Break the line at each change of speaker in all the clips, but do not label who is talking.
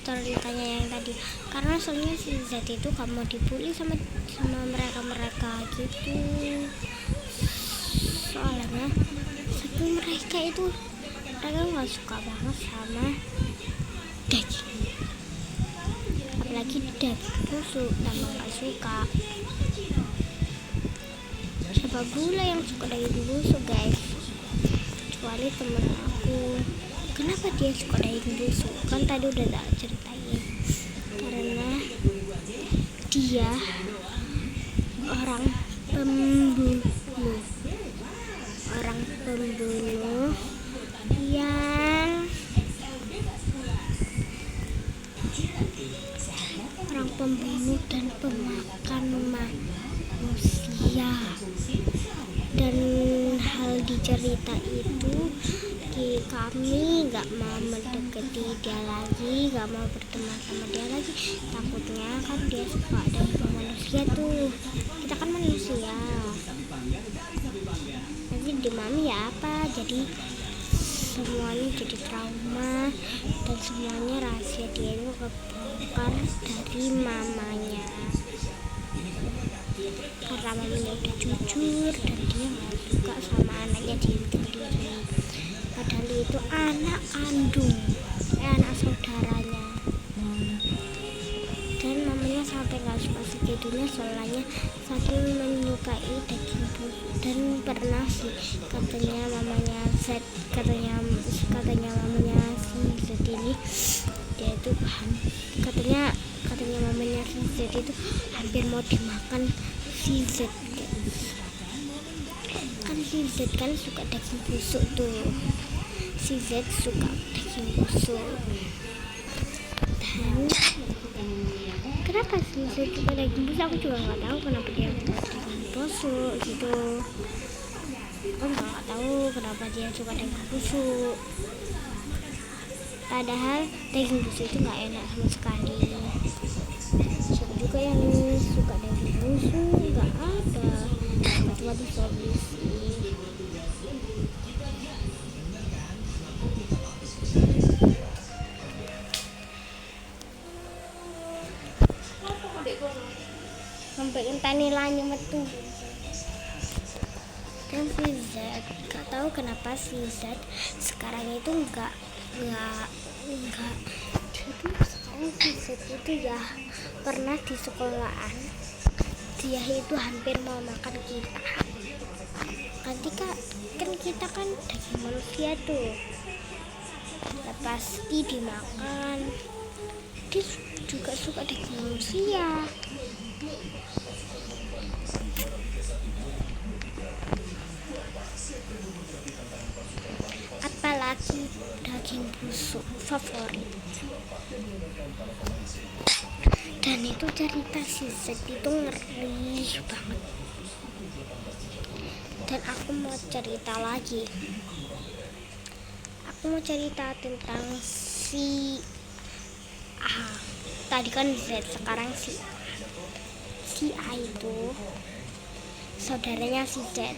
ceritanya yang tadi, karena soalnya si Z itu gak mau dibully sama mereka gitu. Soalnya satu mereka nggak suka banget sama daging, apalagi daging busuk, tambah nggak suka. Siapa pula yang suka daging busuk, guys? Kecuali temen aku. Kenapa dia suka daging busuk? Kan tadi udah tak ceritain. Karena dia orang pembunuh yang dan pemakan manusia. Dan hal di cerita itu kami gak mau mendekati dia lagi, gak mau berteman sama dia lagi. Takutnya kan dia suka dengan manusia tuh, kita kan manusia, nanti di mami ya apa, jadi semuanya jadi trauma dan semuanya rahasia dia itu kebongkar dari mamanya, karena mamanya udah jujur dan dia gak suka sama anaknya dia sendiri, padahal itu anak kandung, anak saudaranya. Dan mamanya sampai gak suka segitunya soalnya saking menyukai daging busuk. Dan pernah sih katanya mamanya si Z ini, dia itu katanya mamanya si Z itu hampir mau dimakan si Z. Kan si Z kan suka daging busuk tuh, si Z suka daging busuk. Dan kenapa si Z suka daging busuk, aku juga nggak tahu kenapa dia suka daging busuk gitu. Aku nggak tahu kenapa dia suka daging busuk, padahal daging busuk itu nggak enak sama sekali. Siapa juga yang suka daging busuk? Nggak ada, cuma di Shopee sih. Sampai entani lanyu metu. Dan si Z gak tahu kenapa si Z sekarang itu enggak jadi sekarang si Z itu ya pernah di sekolahan dia itu hampir mau makan kita. Ketika kan kita kan daging manusia tuh, pasti dimakan. Dia juga suka daging manusia. Apalagi daging busuk favorit. Dan itu cerita si Z itu ngeri banget. Dan aku mau cerita lagi. Aku mau cerita tentang si A. Tadi kan Z, sekarang si A itu saudaranya si Z.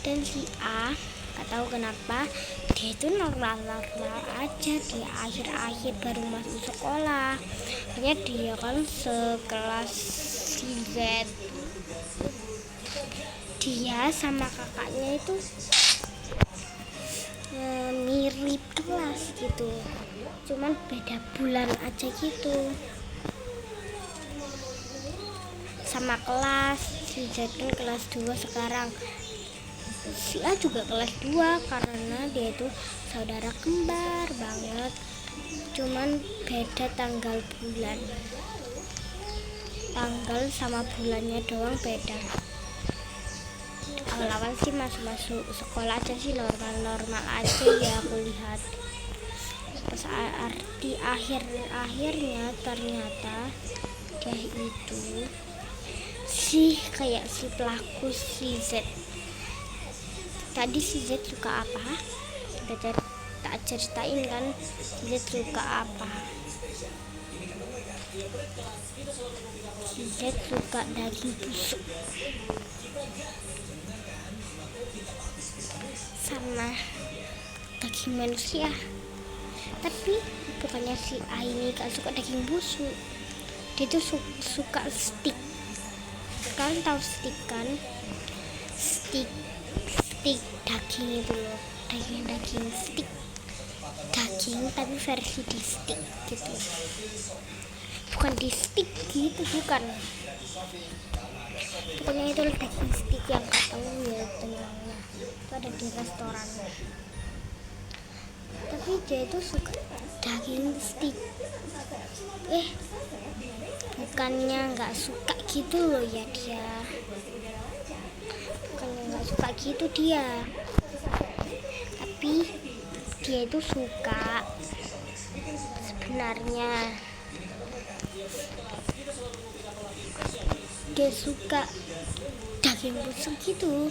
Dan si A gak tahu kenapa dia itu normal aja di akhir-akhir baru masuk sekolah. Hanya dia kan sekelas si Z. Dia sama kakaknya itu mirip kelas gitu, cuman beda bulan aja gitu. Sama kelas, si Z kan kelas 2 sekarang, si A juga kelas 2 karena dia itu saudara kembar banget, cuman beda tanggal sama bulannya doang beda. Awal-awal sih masuk sekolah aja sih normal aja ya aku lihat. Pas di akhirnya ternyata dia itu kayak si pelaku si Z. Tadi si Z suka apa? Udah tak ceritain kan si Z suka apa. Si Z suka daging busuk sama daging daging manusia. Tapi bukannya si A ini gak suka daging busuk, dia tuh suka steak. Kalian tahu steak kan? Steak daging itu loh, daging steak, daging tapi versi di steak gitu, bukan di steak gitu, bukan. Pokoknya itu daging steak yang gak tahu ya teman-teman, itu ada di restoran. Tapi dia itu suka daging steak. Bukannya nggak suka gitu loh ya dia, bukannya nggak suka gitu dia, tapi dia itu suka sebenarnya. Dia suka daging busuk gitu,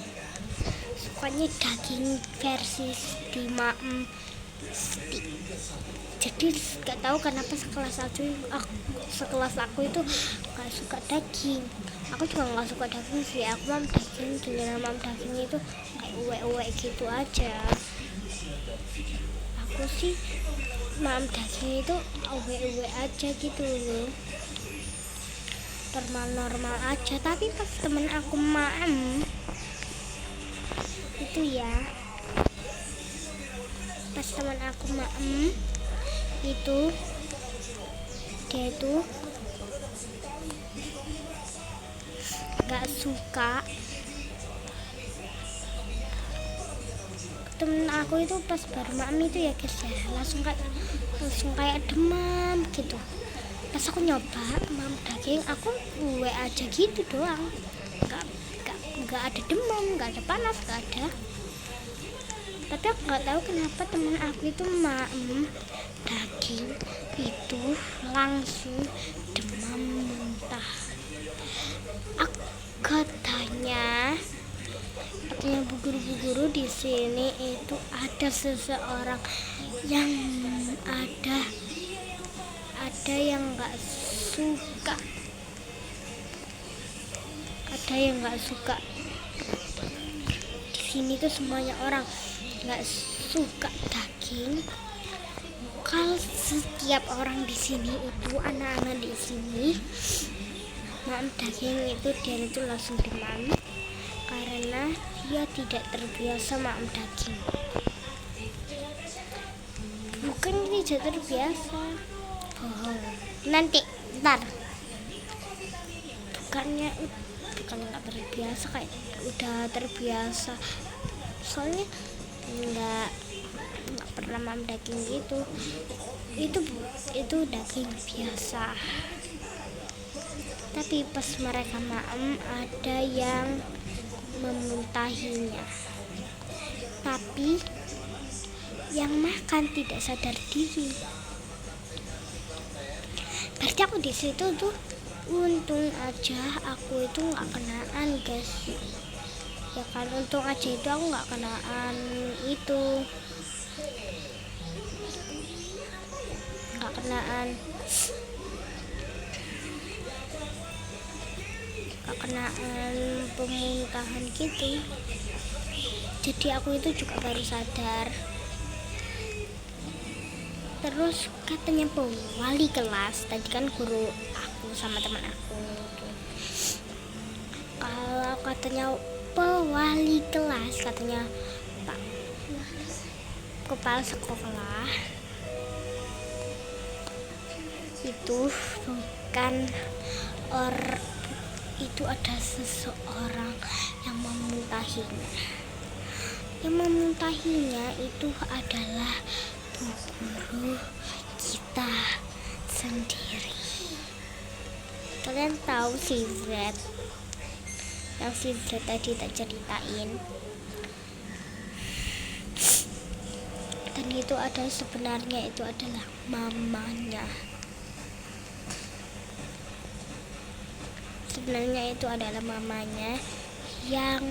sukanya daging versi di maem steak. Jadi gak tahu kenapa sekelas aku itu gak suka daging. Aku juga gak suka daging sih, aku mam daging, giliran mam daging itu kayak uwe-uwe gitu aja. Aku sih mam daging itu uwe-uwe aja gitu loh, normal-normal aja. Tapi pas temen aku maem itu ya, pas teman aku maem itu, dia itu gak suka. Temen aku itu pas baru maem itu ya guys ya, langsung kayak demam gitu. Pas aku nyoba maem daging, aku uwe aja gitu doang, gak ada demam, gak ada panas, gak ada. Tapi aku nggak tahu kenapa teman aku itu maem daging itu langsung demam muntah. Katanya bu guru di sini itu ada seseorang yang ada yang nggak suka, di sini tuh semuanya orang nggak suka daging. Kalau setiap orang di sini itu, anak-anak di sini maem daging itu, dia itu langsung demam karena dia tidak terbiasa maem daging. Bukan tidak terbiasa, bohong. Ntar bukannya nggak terbiasa, kayak udah terbiasa. Soalnya nggak pernah maem daging gitu, itu daging biasa. Tapi pas mereka maem ada yang memuntahinya, tapi yang makan tidak sadar diri. Berarti aku di situ tuh untung aja aku itu nggak kenaan guys. Ya kan, untung aja itu aku nggak kenaan itu, nggak kenaan pemuntahan gitu. Jadi aku itu juga baru sadar. Terus katanya wali kelas, tadi kan guru aku sama teman aku tuh, kalau katanya wali kelas, katanya Pak Kepala Sekolah itu bukan itu ada seseorang yang memuntahinya. Yang memuntahinya itu adalah bu guru kita sendiri. Kalian tahu si Z, yang si Z tadi tak ceritain, dan itu ada sebenarnya itu adalah mamanya. Sebenarnya itu adalah mamanya yang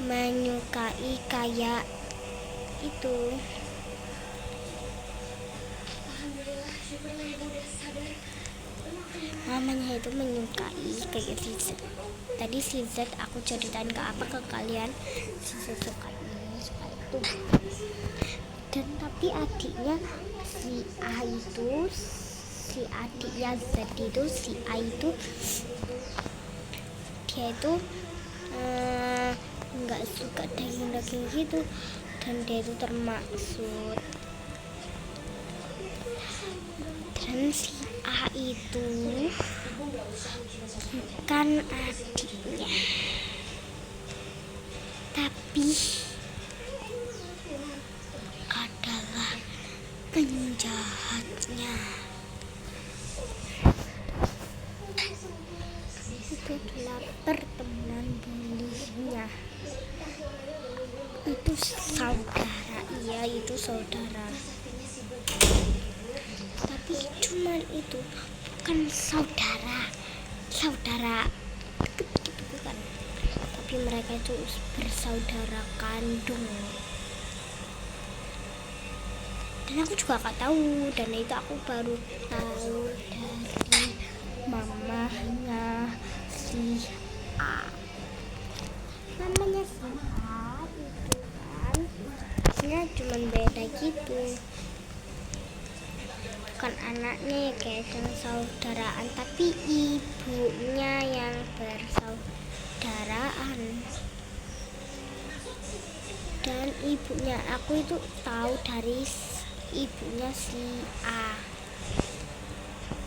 menyukai kayak itu. Mamanya itu menyukai kayak si Z. Tadi si Z aku ceritain ke kalian, si Z suka ini, suka itu. itu. Dan tapi adiknya si A itu, si adiknya Z itu, si A itu dia itu nggak suka daging-daging gitu, dan dia itu termaksud. Dan si A itu bukan adiknya, tapi adalah penjahatnya. Itu adalah pertemanan bullyingnya. Itu saudara, iya itu saudara. Tapi cuman itu bukan saudara deket gitu, bukan. Tapi mereka itu bersaudara kandung. Dan aku juga gak tahu, dan itu aku baru tahu dari mamahnya si A. Namanya si A itu kan aslinya cuma beda gitu, bukan anaknya ya kayak dengan saudaraan, tapi ibunya yang bersaudaraan. Dan ibunya aku itu tahu dari ibunya si A,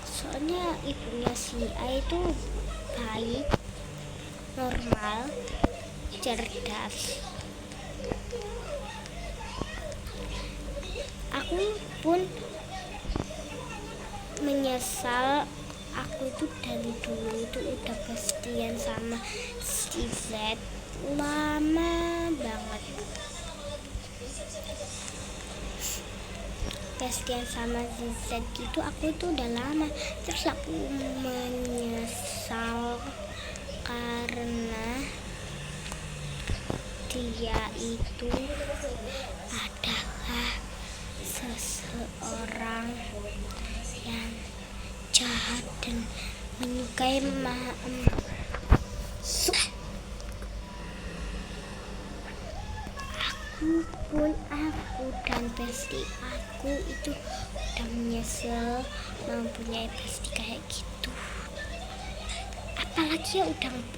soalnya ibunya si A itu baik, normal, cerdas. Aku pun menyesal aku itu dari dulu itu udah bestian sama si Z lama banget. Bestian sama si Z gitu aku itu udah lama. Terus aku menyesal karena dia itu adalah seseorang yang jahat dan menyukai aku dan bestie aku itu udah menyesal mempunyai bestie kayak gitu. Apalagi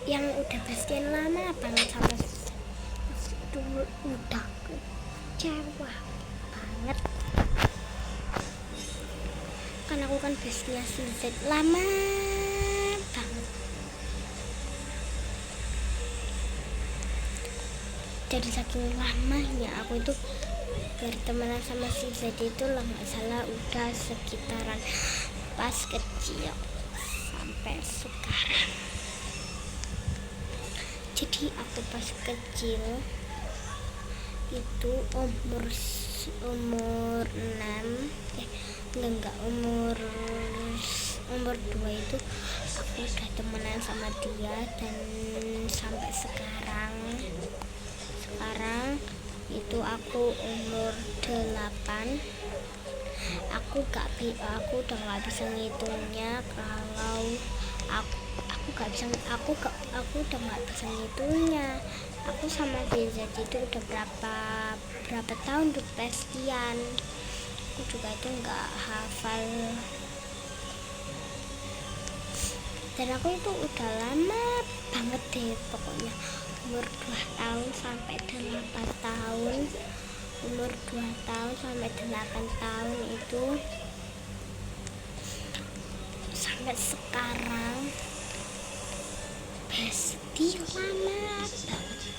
yang udah bestian lama banget sama itu, udah kecewa banget. Kan aku kan bestie si Z lama banget. Jadi saking lamanya aku itu bertemanan sama si Z itu lah nggak salah udah sekitaran pas kecil sampai sekarang. Jadi aku pas kecil itu umur 2 itu aku udah temenan sama dia, dan sampai sekarang itu aku umur 8. Aku udah nggak bisa ngitungnya. Kalau aku udah nggak bisa ngitungnya. Aku sama Deza itu udah berapa tahun tuh bestian. Aku juga itu nggak hafal. Dan aku itu udah lama banget deh, pokoknya umur 2 tahun sampai 8 tahun. Umur 2 tahun sampai 8 tahun itu sampai sekarang bestie lama banget.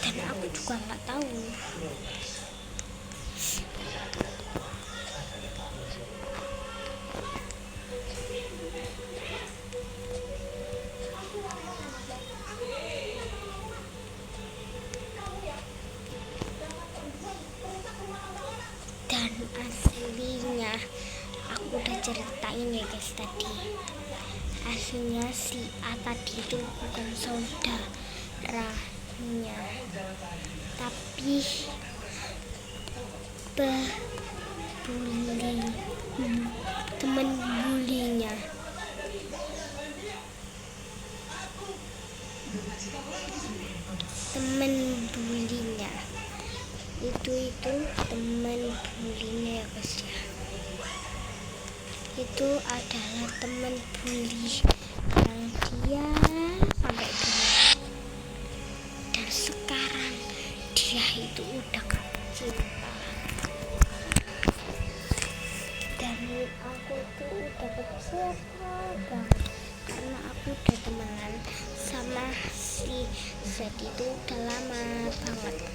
Dan aku juga nggak tahu. Dan aslinya aku udah ceritain ya guys tadi, aslinya si A tadi itu bukan saudaranya, tapi temen bulinya. temen bulinya itu temen bulinya ya guys ya. Itu adalah temen bully yang dia sampai dulu, dan sekarang dia itu udah gak cinta, dan aku tuh udah kecewa banget karena aku udah temenan sama si Z itu udah lama banget,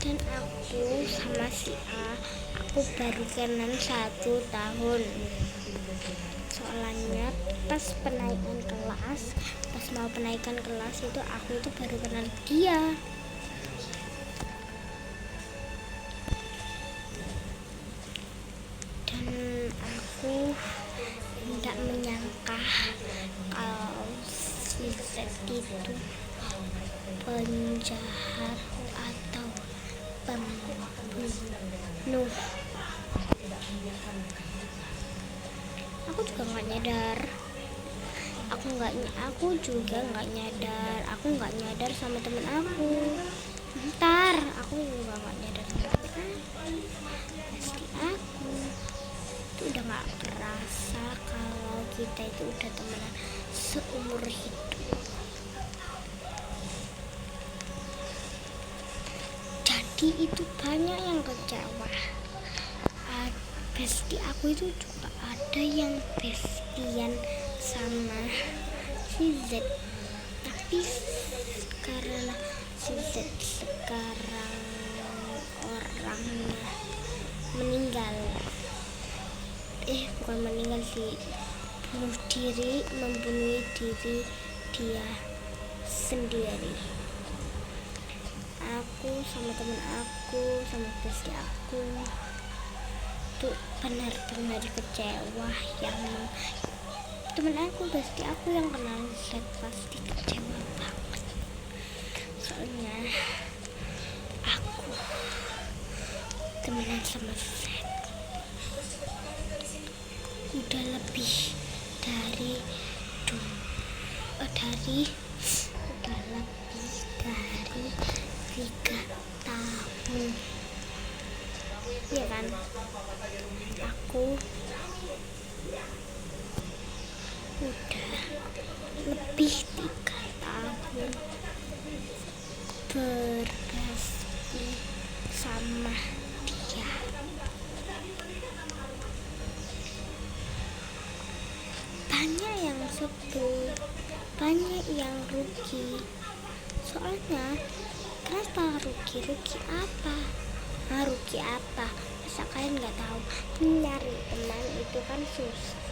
dan aku sama si A aku baru kenal 1 tahun. Soalnya pas mau penaikan kelas itu aku itu baru kenal dia. Dan aku tidak menyangka kalau si Z itu penjahat atau pembunuh. Aku juga nggak nyadar. Aku nggak nyadar sama temen aku. Ntar aku juga nggak nyadar sama temen aku. Pasti aku itu udah nggak kerasa kalau kita itu udah temenan seumur hidup. Jadi itu banyak yang kecewa. Bestie aku itu juga ada yang bestian sama si Z, tapi karena si Z sekarang orangnya meninggal, bukan meninggal sih, membunuh diri dia sendiri. Aku sama temen aku sama bestie aku tuh benar-benar kecewa. Yang temen aku, bestie aku yang kenal Z pasti kecewa banget, soalnya aku temenan sama Z udah lebih dari 3 tahun, ya kan? Aku udah lebih 3 tahun berrelasi sama dia. Banyak yang sedih, banyak yang rugi. Soalnya kenapa rugi apa? Rugi apa? Masa kalian nggak tahu, mencari teman itu kan susah,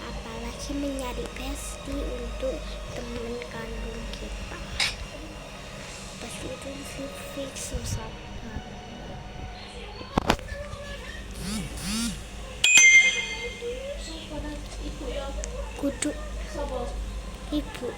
apalagi mencari bestie untuk teman kandung kita. Pasti itu fix susah banget. Kudu ibu